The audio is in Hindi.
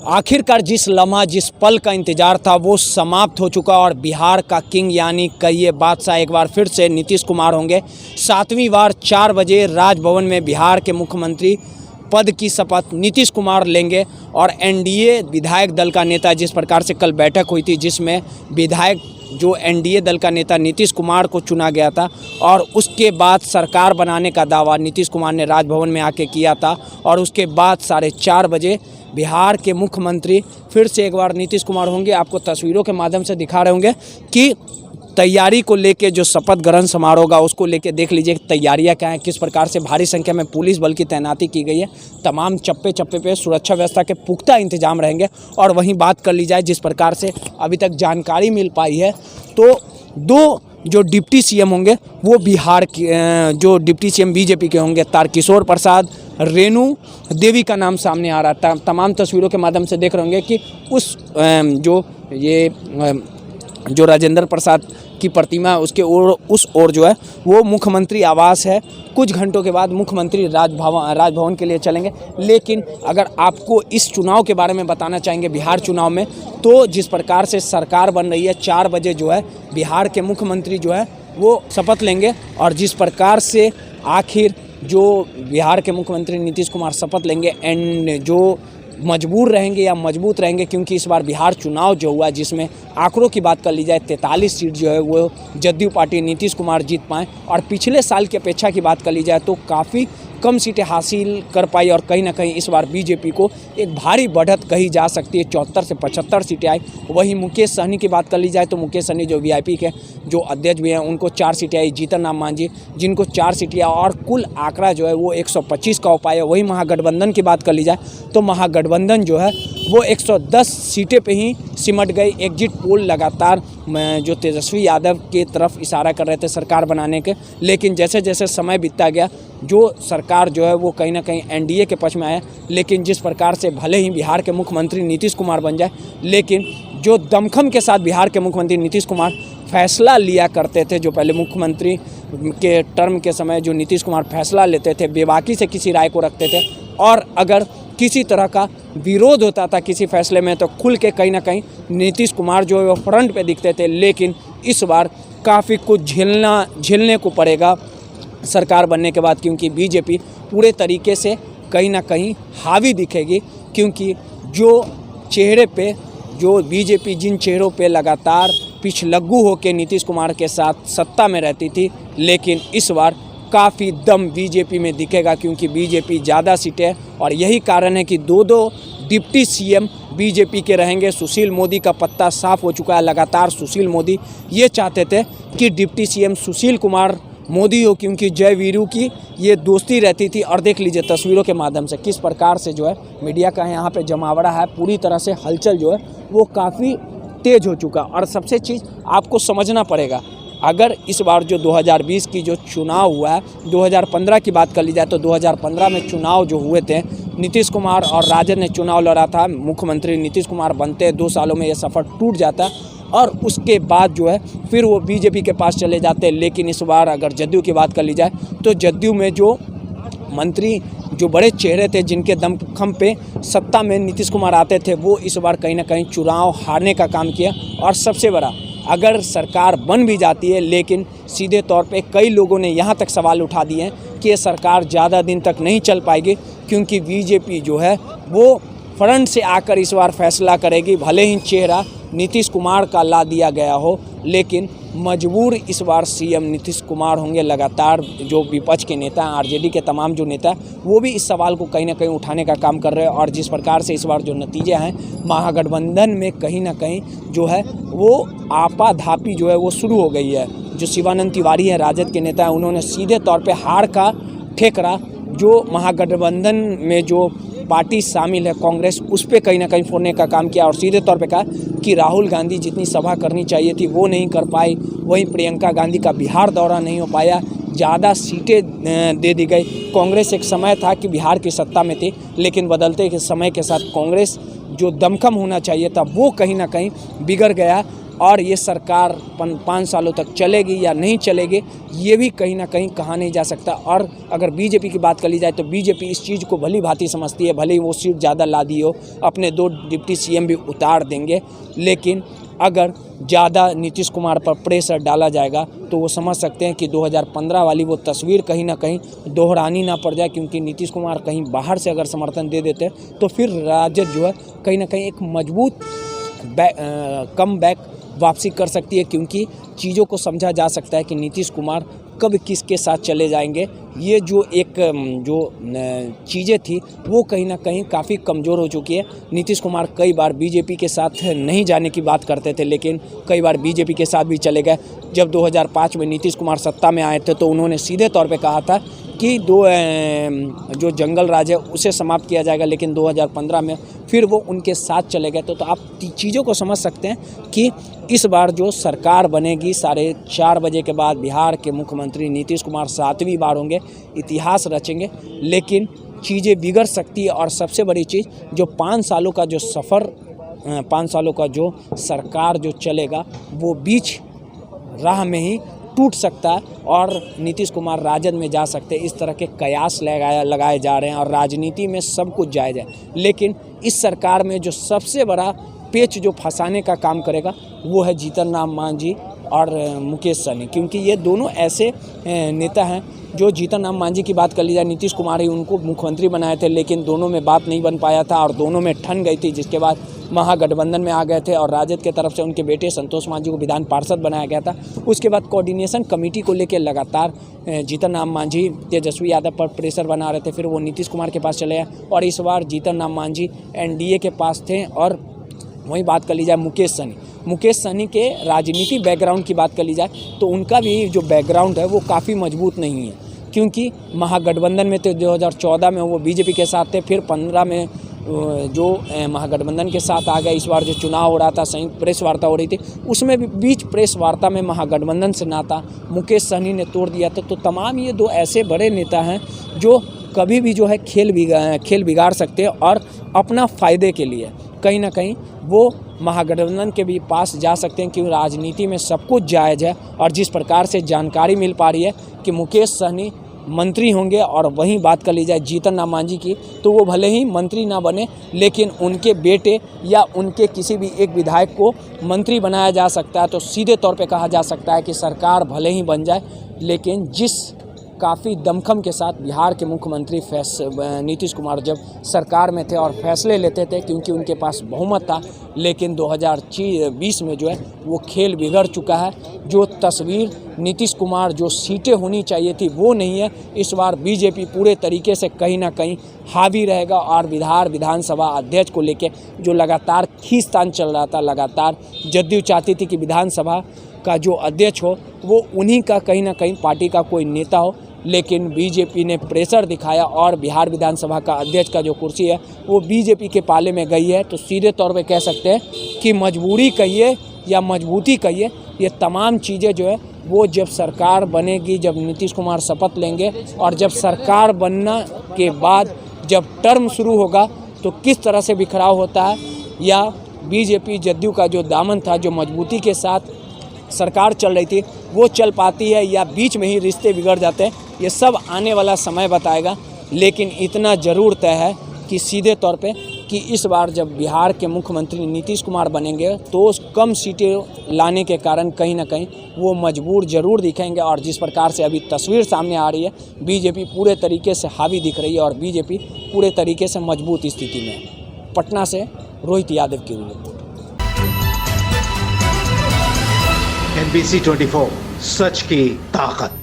आखिरकार जिस लम्हा जिस पल का इंतजार था वो समाप्त हो चुका और बिहार का किंग यानी कहिए बादशाह एक बार फिर से नीतीश कुमार होंगे। 7वीं बार 4 बजे राजभवन में बिहार के मुख्यमंत्री पद की शपथ नीतीश कुमार लेंगे और एनडीए विधायक दल का नेता जिस प्रकार से कल बैठक हुई थी जिसमें विधायक जो एनडीए दल का नेता नीतीश कुमार को चुना गया था और उसके बाद सरकार बनाने का दावा नीतीश कुमार ने राजभवन में आके किया था और उसके बाद 4:30 बजे बिहार के मुख्यमंत्री फिर से एक बार नीतीश कुमार होंगे। आपको तस्वीरों के माध्यम से दिखा रहे होंगे कि तैयारी को लेके जो शपथ ग्रहण समारोह होगा उसको लेके देख लीजिए तैयारियां क्या हैं, किस प्रकार से भारी संख्या में पुलिस बल की तैनाती की गई है। तमाम चप्पे चप्पे पे सुरक्षा व्यवस्था के पुख्ता इंतजाम रहेंगे। और वहीं बात कर ली जाए जिस प्रकार से अभी तक जानकारी मिल पाई है तो 2 जो डिप्टी सीएम होंगे वो बिहार के जो डिप्टी सीएम बीजेपी के होंगे तारकिशोर प्रसाद, रेणु देवी का नाम सामने आ रहा था। तमाम तस्वीरों के माध्यम से देख रहे होंगे कि जो राजेंद्र प्रसाद की प्रतिमा उसके उस ओर जो है वो मुख्यमंत्री आवास है। कुछ घंटों के बाद मुख्यमंत्री राजभवन के लिए चलेंगे। लेकिन अगर आपको इस चुनाव के बारे में बताना चाहेंगे बिहार चुनाव में तो जिस प्रकार से सरकार बन रही है 4 बजे जो है बिहार के मुख्यमंत्री जो है वो शपथ लेंगे और जिस प्रकार से आखिर जो बिहार के मुख्यमंत्री नीतीश कुमार शपथ लेंगे एंड जो मजबूर रहेंगे या मजबूत रहेंगे क्योंकि इस बार बिहार चुनाव जो हुआ जिसमें आंकड़ों की बात कर ली जाए 43 सीट जो है वो जदयू पार्टी नीतीश कुमार जीत पाए और पिछले साल की अपेक्षा की बात कर ली जाए तो काफ़ी कम सीटें हासिल कर पाई और कहीं ना कहीं इस बार बीजेपी को एक भारी बढ़त कही जा सकती है। 74 से 75 सीटें आई। वहीं मुकेश सहनी की बात कर ली जाए तो मुकेश सहनी जो वीआईपी के जो अध्यक्ष भी हैं उनको 4 सीटें आई। जीतन राम मांझी जिनको 4 सीटें आई और कुल आंकड़ा जो है वो 125 का हो पाया। वहीं महागठबंधन की बात कर ली जाए तो महागठबंधन जो है वो 110 सीटें पे ही सिमट गई। एग्जिट पोल लगातार जो तेजस्वी यादव की तरफ इशारा कर रहे थे सरकार बनाने के, लेकिन जैसे जैसे समय बीतता गया जो सरकार जो है वो कहीं ना कहीं एनडीए के पक्ष में आया। लेकिन जिस प्रकार से भले ही बिहार के मुख्यमंत्री नीतीश कुमार बन जाए लेकिन जो दमखम के साथ बिहार के मुख्यमंत्री नीतीश कुमार फैसला लिया करते थे, जो पहले मुख्यमंत्री के टर्म के समय जो नीतीश कुमार फैसला लेते थे बेबाकी से किसी राय को रखते थे और अगर किसी तरह का विरोध होता था किसी फैसले में तो खुल के कहीं ना कहीं नीतीश कुमार जो है वो फ्रंट पे दिखते थे। लेकिन इस बार काफ़ी कुछ झेलने को पड़ेगा सरकार बनने के बाद क्योंकि बीजेपी पूरे तरीके से कहीं ना कहीं हावी दिखेगी क्योंकि जो चेहरे पे जो बीजेपी जिन चेहरों पे लगातार पिछलग्गू होकर नीतीश कुमार के साथ सत्ता में रहती थी लेकिन इस बार काफ़ी दम बीजेपी में दिखेगा क्योंकि बीजेपी ज़्यादा सीटें और यही कारण है कि 2 डिप्टी सीएम बीजेपी के रहेंगे। सुशील मोदी का पत्ता साफ हो चुका है। लगातार सुशील मोदी ये चाहते थे कि डिप्टी सीएम सुशील कुमार मोदी हो क्योंकि जय वीरू की ये दोस्ती रहती थी। और देख लीजिए तस्वीरों के माध्यम से किस प्रकार से जो है मीडिया का यहाँ पे जमावड़ा है। पूरी तरह से हलचल जो है वो काफ़ी तेज़ हो चुका। और सबसे चीज़ आपको समझना पड़ेगा, अगर इस बार जो 2020 की जो चुनाव हुआ है 2015 की बात कर ली जाए तो 2015 में चुनाव जो हुए थे नीतीश कुमार और राजद ने चुनाव लड़ा था। मुख्यमंत्री नीतीश कुमार बनते 2 सालों में ये सफ़र टूट जाता और उसके बाद जो है फिर वो बीजेपी के पास चले जाते। लेकिन इस बार अगर जदयू की बात कर ली जाए तो जदयू में जो मंत्री जो बड़े चेहरे थे जिनके दमखम पे सत्ता में नीतीश कुमार आते थे वो इस बार कहीं ना कहीं चुनाव हारने का काम किया। और सबसे बड़ा अगर सरकार बन भी जाती है लेकिन सीधे तौर पे कई लोगों ने यहाँ तक सवाल उठा दिए हैं कि ये सरकार ज़्यादा दिन तक नहीं चल पाएगी क्योंकि बीजेपी जो है वो फ्रंट से आकर इस बार फैसला करेगी। भले ही चेहरा नीतीश कुमार का ला दिया गया हो लेकिन मजबूर इस बार सीएम नीतीश कुमार होंगे। लगातार जो विपक्ष के नेता हैं आरजेडी के तमाम जो नेता वो भी इस सवाल को कहीं ना कहीं उठाने का काम कर रहे हैं। और जिस प्रकार से इस बार जो नतीजे हैं महागठबंधन में कहीं ना कहीं जो है वो आपाधापी जो है वो शुरू हो गई है। जो शिवानंद तिवारी हैं राजद के नेता हैं उन्होंने सीधे तौर पर हार का ठेकरा जो महागठबंधन में जो पार्टी शामिल है कांग्रेस उस पर कहीं ना कहीं फोड़ने का काम किया और सीधे तौर पे कहा कि राहुल गांधी जितनी सभा करनी चाहिए थी वो नहीं कर पाई। वहीं प्रियंका गांधी का बिहार दौरा नहीं हो पाया, ज़्यादा सीटें दे दी गई। कांग्रेस एक समय था कि बिहार की सत्ता में थी लेकिन बदलते के समय के साथ कांग्रेस जो दमखम होना चाहिए था वो कहीं ना कहीं बिगड़ गया और ये सरकार 5 सालों तक चलेगी या नहीं चलेगी, ये भी कहीं ना कहीं कहा नहीं जा सकता। और अगर बीजेपी की बात कर ली जाए तो बीजेपी इस चीज़ को भली भांति समझती है, भले ही वो सीट ज़्यादा ला दी हो, अपने 2 डिप्टी सीएम भी उतार देंगे, लेकिन अगर ज़्यादा नीतीश कुमार पर प्रेशर डाला जाएगा तो वो समझ सकते हैं कि 2015 वाली वो तस्वीर कहीं ना कहीं दोहरानी ना पड़ जाए, क्योंकि नीतीश कुमार कहीं बाहर से अगर समर्थन दे देते तो फिर राजद जो है कहीं ना कहीं एक मजबूत कम बैक वापसी कर सकती है, क्योंकि चीज़ों को समझा जा सकता है कि नीतीश कुमार कब किसके साथ चले जाएंगे। ये जो एक चीज़ें थी वो कहीं ना कहीं काफ़ी कमज़ोर हो चुकी है। नीतीश कुमार कई बार बीजेपी के साथ नहीं जाने की बात करते थे, लेकिन कई बार बीजेपी के साथ भी चले गए। जब 2005 में नीतीश कुमार सत्ता में आए थे तो उन्होंने सीधे तौर पे कहा था कि जो जंगल राज है उसे समाप्त किया जाएगा, लेकिन 2015 में फिर वो उनके साथ चले गए। तो आप चीज़ों को समझ सकते हैं कि इस बार जो सरकार बनेगी 4:30 बजे के बाद बिहार के मुख्यमंत्री नीतीश कुमार 7वीं बार होंगे, इतिहास रचेंगे, लेकिन चीज़ें बिगड़ सकती है। और सबसे बड़ी चीज़ जो 5 सालों का जो सफ़र 5 सालों का जो सरकार जो चलेगा वो बीच राह में ही टूट सकता है और नीतीश कुमार राजद में जा सकते हैं। इस तरह के कयास लगाए जा रहे हैं और राजनीति में सब कुछ जायज़ है, लेकिन इस सरकार में जो सबसे बड़ा पेच जो फंसाने का काम करेगा वो है जीतन राम मांझी और मुकेश सहनी, क्योंकि ये दोनों ऐसे नेता हैं जो जीतन राम मांझी की बात कर ली जाए, नीतीश कुमार ही उनको मुख्यमंत्री बनाए थे, लेकिन दोनों में बात नहीं बन पाया था और दोनों में ठन गई थी, जिसके बाद महागठबंधन में आ गए थे और राजद की तरफ से उनके बेटे संतोष मांझी को विधान पार्षद बनाया गया था। उसके बाद कोऑर्डिनेशन कमेटी को लेकर लगातार जीतन राम मांझी तेजस्वी यादव पर प्रेशर बना रहे थे, फिर वो नीतीश कुमार के पास चले गए और इस बार जीतन राम मांझी एनडीए के पास थे। और वहीं बात कर ली जाए मुकेश सहनी के राजनीति बैकग्राउंड की बात कर ली जाए तो उनका भी जो बैकग्राउंड है वो काफ़ी मजबूत नहीं है, क्योंकि महागठबंधन में तो 2014 में वो बीजेपी के साथ थे, फिर 15 में जो महागठबंधन के साथ आ गए। इस बार जो चुनाव हो रहा था, संयुक्त प्रेस वार्ता हो रही थी, उसमें भी बीच प्रेस वार्ता में महागठबंधन से नाता मुकेश सहनी ने तोड़ दिया था। तो तमाम ये 2 ऐसे बड़े नेता हैं जो कभी भी जो है खेल बिगाड़ सकते हैं और अपना फ़ायदे के लिए कहीं ना कहीं वो महागठबंधन के भी पास जा सकते हैं, क्योंकि राजनीति में सब कुछ जायज़ है। और जिस प्रकार से जानकारी मिल पा रही है कि मुकेश सहनी मंत्री होंगे, और वहीं बात कर ली जाए जीतन राम मांझी की, तो वो भले ही मंत्री ना बने, लेकिन उनके बेटे या उनके किसी भी एक विधायक को मंत्री बनाया जा सकता है। तो सीधे तौर पे कहा जा सकता है कि सरकार भले ही बन जाए, लेकिन जिस काफ़ी दमखम के साथ बिहार के मुख्यमंत्री नीतीश कुमार जब सरकार में थे और फैसले लेते थे, क्योंकि उनके पास बहुमत था, लेकिन 2020 में जो है वो खेल बिगड़ चुका है। जो तस्वीर नीतीश कुमार जो सीटें होनी चाहिए थी वो नहीं है। इस बार बीजेपी पूरे तरीके से कहीं ना कहीं हावी रहेगा और विधानसभा अध्यक्ष को लेके जो लगातार खींचतान चल रहा था, लगातार जदयू चाहती थी कि विधानसभा का जो अध्यक्ष हो वो उन्हीं का कहीं ना कहीं पार्टी का कोई नेता हो, लेकिन बीजेपी ने प्रेशर दिखाया और बिहार विधानसभा का अध्यक्ष का जो कुर्सी है वो बीजेपी के पाले में गई है। तो सीधे तौर पे कह सकते हैं कि मजबूरी कहिए या मजबूती कहिए, ये तमाम चीज़ें जो है वो जब सरकार बनेगी, जब नीतीश कुमार शपथ लेंगे और जब सरकार बनना के बाद जब टर्म शुरू होगा तो किस तरह से बिखराव होता है, या बीजेपी जदयू का जो दामन था, जो मजबूती के साथ सरकार चल रही थी, वो चल पाती है या बीच में ही रिश्ते बिगड़ जाते हैं, ये सब आने वाला समय बताएगा। लेकिन इतना ज़रूर तय है कि सीधे तौर पे कि इस बार जब बिहार के मुख्यमंत्री नीतीश कुमार बनेंगे तो कम सीटें लाने के कारण कहीं ना कहीं वो मजबूर ज़रूर दिखेंगे। और जिस प्रकार से अभी तस्वीर सामने आ रही है, बीजेपी पूरे तरीके से हावी दिख रही है और बीजेपी पूरे तरीके से मजबूत स्थिति में है। पटना से रोहित यादव की रिपोर्ट। NBC 24 सच की ताकत।